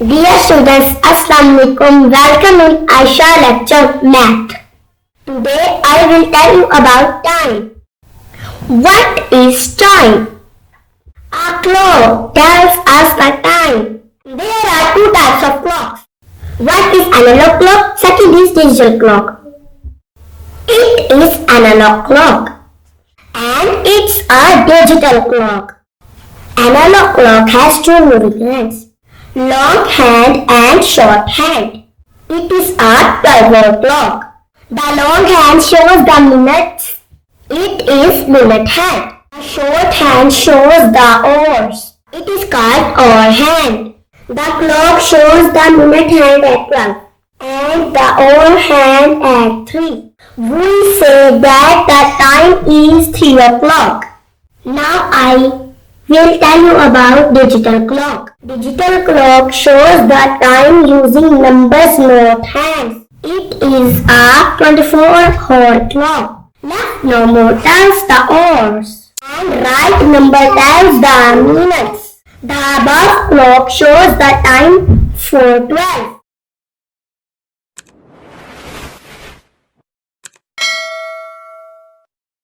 Dear students, Assalamu alaikum. Welcome in Ayesha Lecture Math. Today I will tell you about time. What is time? A clock tells us the time. There are two types of clocks. One is analog clock, second is digital clock. It is analog clock and it's a digital clock. Analog clock has two moving hands, long hand and short hand. It is a 12-hour clock. The long hand shows the minutes. It is minute hand. The short hand shows the hours. It is called hour hand. The clock shows the minute hand at 12 and the hour hand at 3. We say that the time is 3 o'clock. Now I will tell you about digital clock. Digital clock shows the time using numbers, not hands. It is a 24-hour clock. Left number tells the hours and right number tells the minutes. The above clock shows the time for 12.